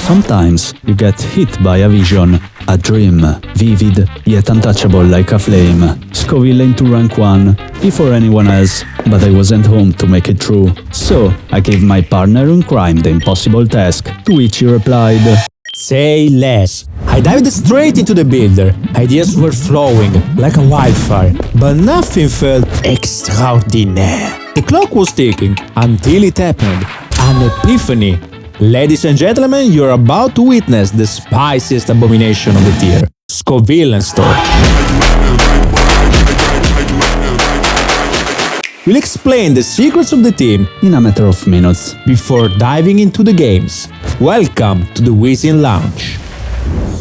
Sometimes you get hit by a vision, a dream, vivid yet untouchable like a flame. Scovillain to rank 1 before anyone else, but I wasn't home to make it true. So I gave my partner in crime the impossible task, to which he replied, "Say less." I dived straight into the builder. Ideas were flowing like a wildfire, but nothing felt extraordinaire. The clock was ticking until it happened. An epiphany. Ladies and gentlemen, you're about to witness the spiciest abomination of the tier, Scovillain Stall. We'll explain the secrets of the team in a matter of minutes. Before diving into the games. Welcome to the Whizzing Lounge.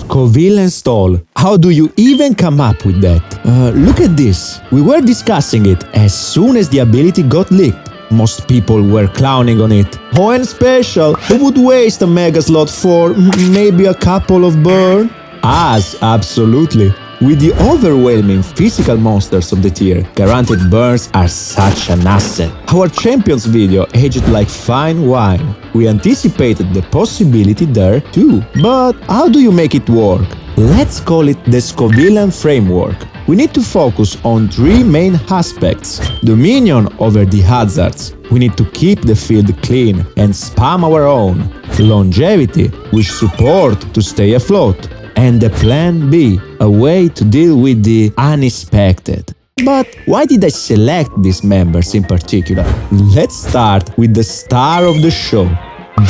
Scovillain Stall. How do you even come up with that? Look at this. We were discussing it as soon as the ability got leaked. Most people were clowning on it. Hoenn Special. Who would waste a mega slot for maybe a couple of burn? Us, absolutely. With the overwhelming physical monsters of the tier, guaranteed burns are such an asset. Our Champions video aged like fine wine. We anticipated the possibility there too. But how do you make it work? Let's call it the Scovillain Framework. We need to focus on 3 main aspects. Dominion over the hazards. We need to keep the field clean and spam our own. Longevity, which support to stay afloat. And the plan B, a way to deal with the unexpected. But why did I select these members in particular? Let's start with the star of the show.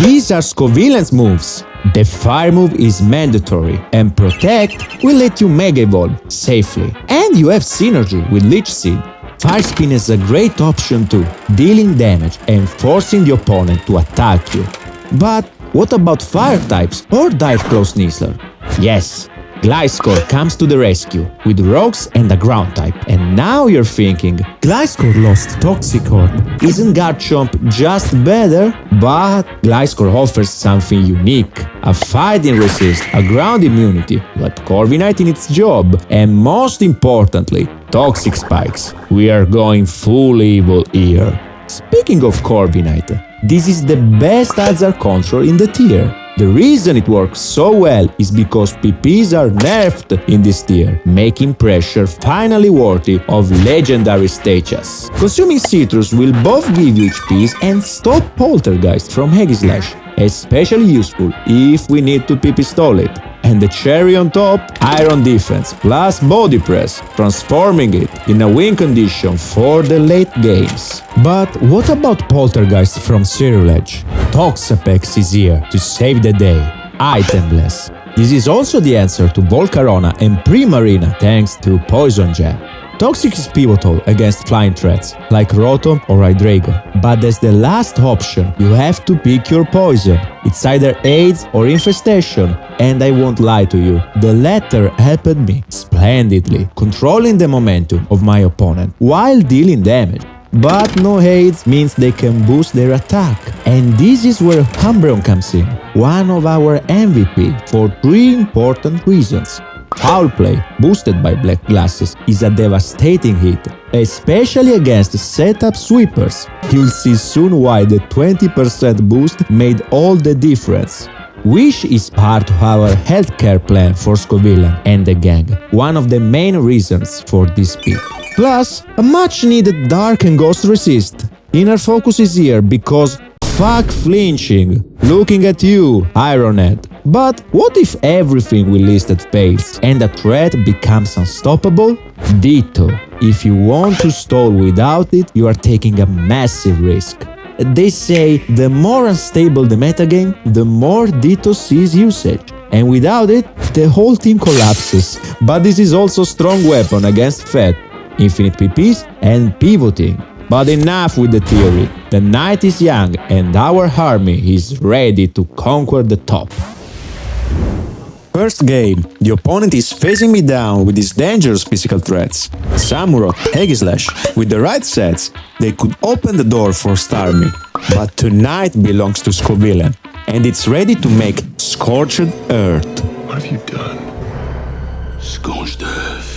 These are Scovillain's moves. The fire move is mandatory, and Protect will let you Mega Evolve safely. And you have synergy with Leech Seed. Fire Spin is a great option too, dealing damage and forcing the opponent to attack you. But what about fire types or Dive Claw Sneasler? Yes, Gliscor comes to the rescue with rocks and a ground type. And now you're thinking, Gliscor lost Toxapex. Isn't Garchomp just better? But Gliscor offers something unique. A fighting resist, a ground immunity, but Corviknight in its job. And most importantly, Toxic Spikes. We are going full evil here. Speaking of Corviknight, this is the best hazard control in the tier. The reason it works so well is because PPs are nerfed in this tier, making pressure finally worthy of legendary stages. Consuming citrus will both give you HPs and stop Poltergeist from Hagislash, especially useful if we need to PP stall it. And the cherry on top, Iron Defense plus Body Press, transforming it in a win condition for the late games. But what about Poltergeist from Ceruledge? Toxapex is here to save the day, itemless. This is also the answer to Volcarona and Primarina thanks to Poison Jab. Toxic is pivotal against flying threats, like Rotom or Hydreigon. But as the last option, you have to pick your poison. It's either AIDS or Infestation, and I won't lie to you, the latter helped me splendidly, controlling the momentum of my opponent while dealing damage. But no AIDS means they can boost their attack. And this is where Umbreon comes in, one of our MVP, for 3 important reasons. Foul Play, boosted by Black Glasses, is a devastating hit, especially against setup sweepers. You'll see soon why the 20% boost made all the difference. Wish is part of our healthcare plan for Scovillain and the gang, one of the main reasons for this pick. Plus, a much needed Dark and Ghost resist. Inner Focus is here because fuck flinching. Looking at you, Ironhead. But what if everything we listed fails and the threat becomes unstoppable? Ditto. If you want to stall without it, you are taking a massive risk. They say the more unstable the metagame, the more Ditto sees usage. And without it, the whole team collapses. But this is also a strong weapon against Fat, infinite PPs and pivoting. But enough with the theory. The night is young and our army is ready to conquer the top. First game, the opponent is facing me down with his dangerous physical threats. Samurott, Hagislash. With the right sets, they could open the door for Starmie. But tonight belongs to Scovillain, and it's ready to make Scorched Earth. What have you done? Scorched Earth.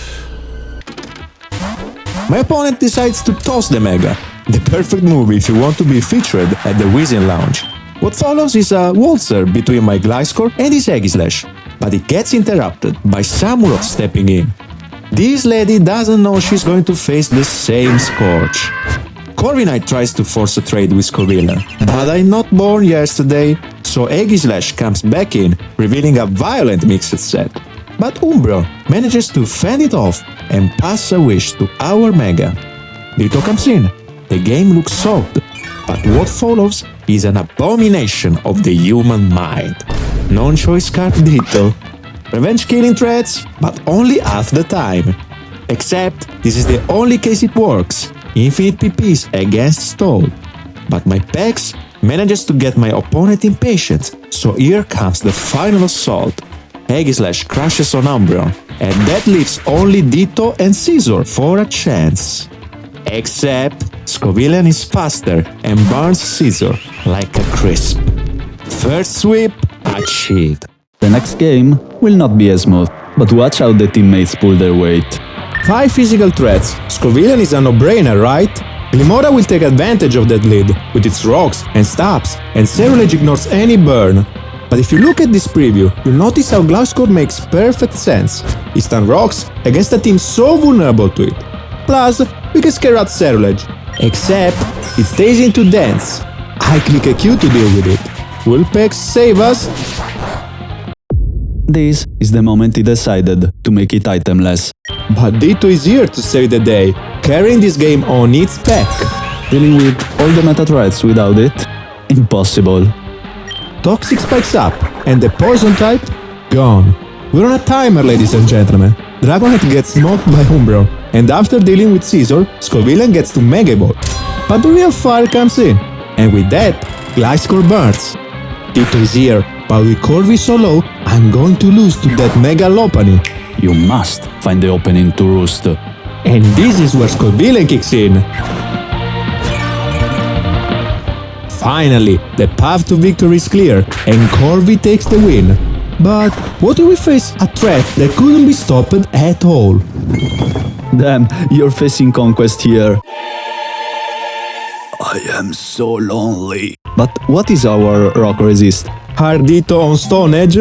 My opponent decides to toss the Mega. The perfect move if you want to be featured at the Whizzing Lounge. What follows is a waltzer between my Gliscor and his Aegislash, but it gets interrupted by Samurott stepping in. This lady doesn't know she's going to face the same Scorch. Corviknight tries to force a trade with Scovillain, but I'm not born yesterday, so Aegislash comes back in, revealing a violent mixed set. But Umbreon manages to fend it off and pass a wish to our Mega. Ditto comes in. The game looks solved, but what follows is an abomination of the human mind. Non-choice card Ditto. Revenge killing threats, but only half the time. Except this is the only case it works. Infinite PPs against Stall. But my Pex manages to get my opponent impatient, so here comes the final assault. Aegislash crashes on Umbreon, and that leaves only Ditto and Scizor for a chance. Except Scovillain is faster and burns Scizor like a crisp. First sweep achieved. The next game will not be as smooth, but watch how the teammates pull their weight. 5 physical threats. Scovillain is a no-brainer, right? Glimora will take advantage of that lead with its rocks and stabs, and Cerulege ignores any burn. But if you look at this preview, you'll notice how Gliscor makes perfect sense. It stuns rocks against a team so vulnerable to it. Plus, we can scare out Cerulege. Except, it stays into dance. I click a Q to deal with it. Will Pex save us? This is the moment he decided to make it itemless. But Ditto is here to save the day, carrying this game on its back. Dealing with all the meta threats without it? Impossible. Toxic spikes up, and the poison type? Gone. We're on a timer, ladies and gentlemen. Dragonite gets smoked by Umbreon, and after dealing with Scizor, Scovillain gets to Mega Ball. But the real fire comes in, and with that, Gliscor burns. Ditto is here, but with Corvi so low, I'm going to lose to that Mega Lopunny. You must find the opening to roost. And this is where Scovillain kicks in. Finally, the path to victory is clear, and Corvi takes the win. But what if we face a threat that couldn't be stopped at all? Damn, you're facing Conquest here. I am so lonely. But what is our rock resist? Hard Ditto on Stone Edge?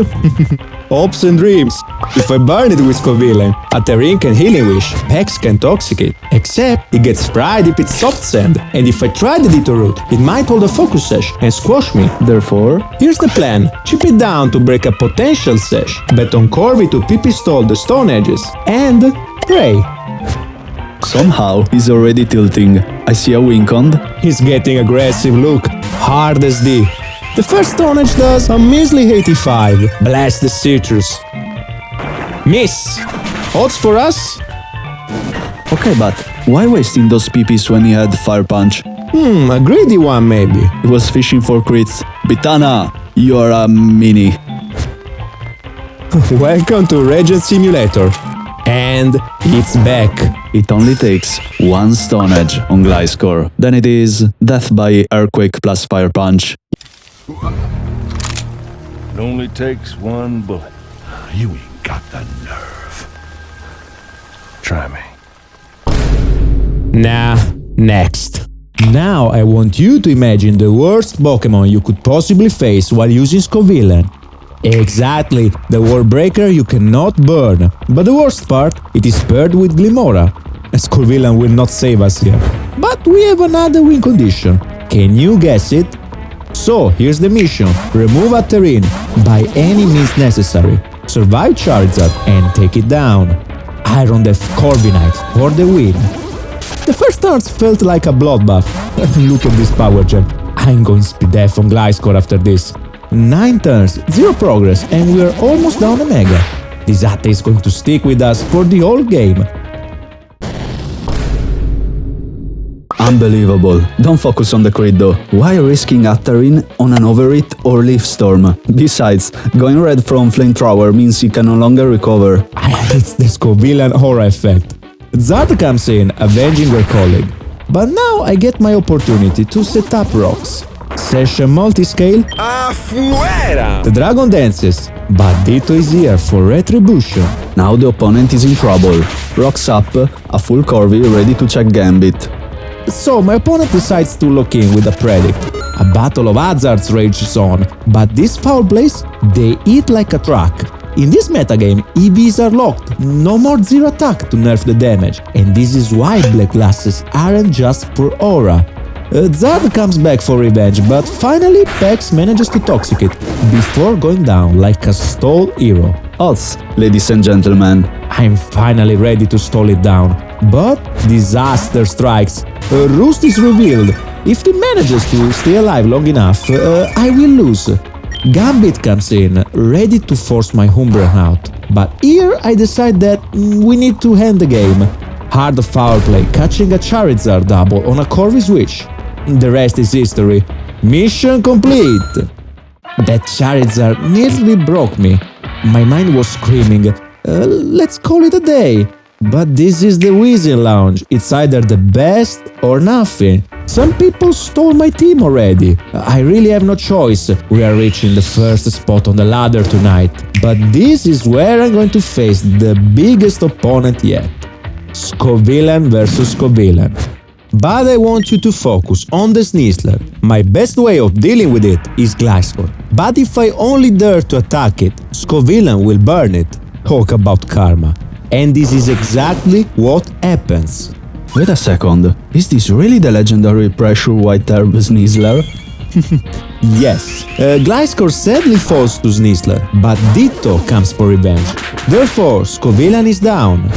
Hopes and dreams. If I burn it with Scovillain, a Terrain can Healing Wish, Pex can Toxicate. Except it gets fried if it's Soft Sand, and if I try the Ditto route, it might hold a Focus Sash and squash me. Therefore, here's the plan. Chip it down to break a potential Sash, bet on Corvi to PP stall the Stone Edges, and pray. somehow he's already tilting. I see a Wincond. He's getting aggressive, look. Hard as D. The first Stone Edge does a measly 85. Blast the citrus. Miss! Odds for us? Okay, but why wasting those PPs when he had Fire Punch? A greedy one maybe. He was fishing for crits. Bitana, you're a mini. Welcome to Regent Simulator. And it's back. It only takes one Stone Edge on Gliscor. Then it is death by Earthquake plus Fire Punch. It only takes one bullet. You ain't got the nerve. Try me. Nah, next. Now I want you to imagine the worst Pokémon you could possibly face while using Scovillain. Exactly, the Wall Breaker you cannot burn. But the worst part, it is paired with Glimora. Scovillain will not save us here. But we have another win condition. Can you guess it? So, here's the mission. Remove a Terrain, by any means necessary. Survive Charizard and take it down. Iron Death Corviknight for the win. The first turns felt like a bloodbath. Look at this power gem. I'm going speed death on Gliscor after this. 9 turns, 0 progress, and we're almost down a Mega. This Atta is going to stick with us for the whole game. Unbelievable. Don't focus on the crit though. Why risking Atterin on an Overhit or Leaf Storm? Besides, going red from Flamethrower means he can no longer recover. It's the Scovillain aura effect. Zard comes in, avenging her colleague. But now I get my opportunity to set up rocks. Session multiscale. Afuera! The dragon dances, but Ditto is here for retribution. Now the opponent is in trouble. Rocks up, a full Corvi ready to check Gambit. So my opponent decides to lock in with a Predict. A battle of hazards rages on, but these foul plays, they eat like a truck. In this metagame, EVs are locked, no more zero attack to nerf the damage, and this is why black glasses aren't just for aura. Zard comes back for revenge, but finally Pex manages to toxicate before going down like a stall hero. Odds, ladies and gentlemen. I'm finally ready to stall it down, but disaster strikes. Roost is revealed. If he manages to stay alive long enough, I will lose. Gambit comes in, ready to force my Umbreon out. But here I decide that we need to end the game. Hard foul play, catching a Charizard double on a Corvi switch. The rest is history. Mission complete! That Charizard nearly broke me. My mind was screaming, let's call it a day. But this is the Weezing Lounge. It's either the best or nothing. Some people stole my team already. I really have no choice. We are reaching the first spot on the ladder tonight. But this is where I'm going to face the biggest opponent yet. Scovillain versus Scovillain. But I want you to focus on the Sneasler. My best way of dealing with it is Gliscor. But if I only dare to attack it, Scovillain will burn it. Talk about karma. And this is exactly what happens. Wait a second, is this really the legendary Pressure White Herb Sneasler? Yes, Gliscor sadly falls to Sneasler, but Ditto comes for revenge. Therefore, Scovillain is down.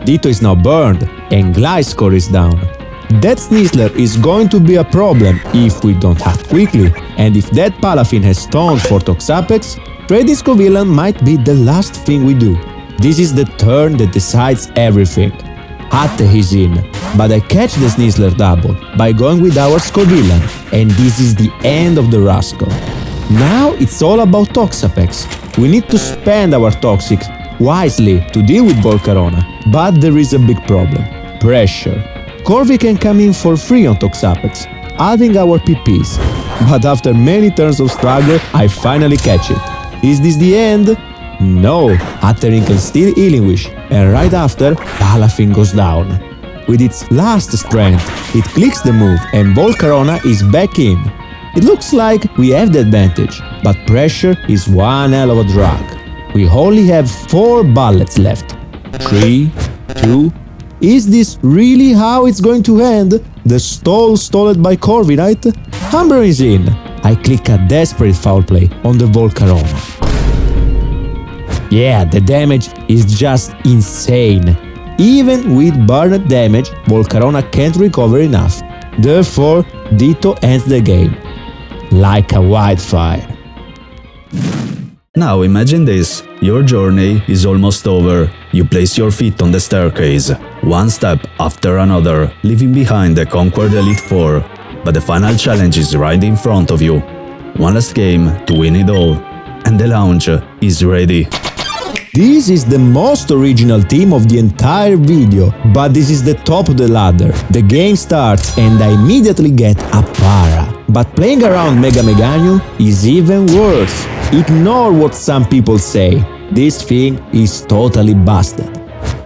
Ditto is now burned, and Gliscor is down. That Sneasler is going to be a problem if we don't act quickly, and if that Palafin has stones for Toxapex, trading Scovillain might be the last thing we do. This is the turn that decides everything. Hatte is in, but I catch the Sneasler double by going with our Scovillain, and this is the end of the rascal. Now it's all about Toxapex. We need to spend our Toxics wisely to deal with Volcarona, but there is a big problem. Pressure. Corvi can come in for free on Toxapex, adding our PPs, but after many turns of struggle, I finally catch it. Is this the end? No, Hatterin can still Healing Wish, and right after, Palafin goes down. With its last strength, it clicks the move and Volcarona is back in. It looks like we have the advantage, but pressure is one hell of a drug. We only have 4 bullets left. 3, 2... Is this really how it's going to end? The stall stalled by Corviknight? Umbreon is in. I click a desperate foul play on the Volcarona. Yeah, the damage is just insane. Even with burned damage, Volcarona can't recover enough. Therefore, Ditto ends the game. Like a wildfire. Now imagine this, your journey is almost over. You place your feet on the staircase, one step after another, leaving behind the Conquered Elite Four. But the final challenge is right in front of you. One last game to win it all. And the lounge is ready. This is the most original team of the entire video, but this is the top of the ladder. The game starts and I immediately get a para. But playing around Mega Meganium is even worse. Ignore what some people say. This thing is totally busted.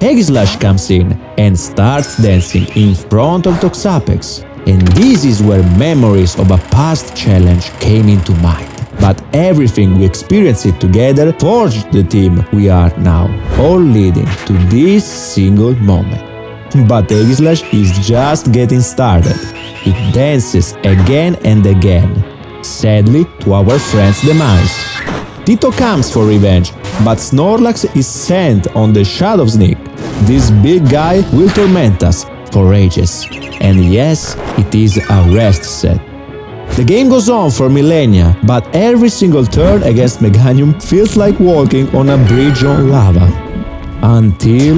Aegislash comes in and starts dancing in front of Toxapex. And this is where memories of a past challenge came into mind. But everything we experienced it together forged the team we are now, all leading to this single moment. But Aegislash is just getting started. It dances again and again, sadly to our friend's demise. Ditto comes for revenge, but Snorlax is sent on the Shadow Sneak. This big guy will torment us for ages. And yes, it is a rest set. The game goes on for millennia, but every single turn against Meganium feels like walking on a bridge on lava. Until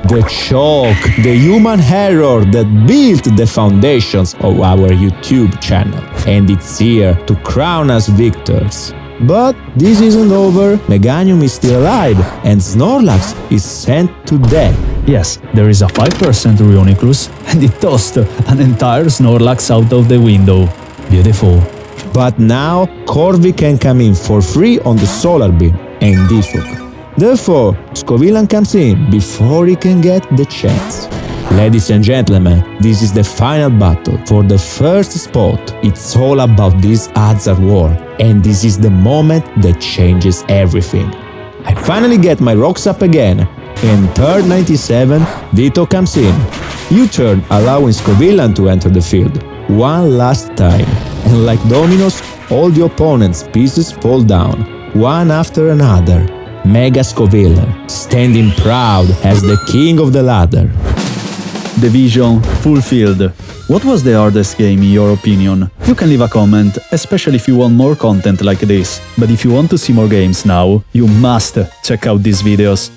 the choke, the human error that built the foundations of our YouTube channel. And it's here to crown us victors. But this isn't over, Meganium is still alive, and Snorlax is sent to death. Yes, there is a 5% Reuniclus, and it tossed an entire Snorlax out of the window. Beautiful. But now, Corvi can come in for free on the Solar Beam and Defog. Therefore, Scovillain comes in before he can get the chance. Ladies and gentlemen, this is the final battle for the first spot. It's all about this Hazard war, and this is the moment that changes everything. I finally get my rocks up again, and turn 97, Ditto comes in. U-turn allowing Scovillain to enter the field, one last time, and like dominoes, all the opponent's pieces fall down, one after another. Mega Scovillain, standing proud as the king of the ladder. The vision fulfilled. What was the hardest game in your opinion? You can leave a comment, especially if you want more content like this. But if you want to see more games now, you must check out these videos.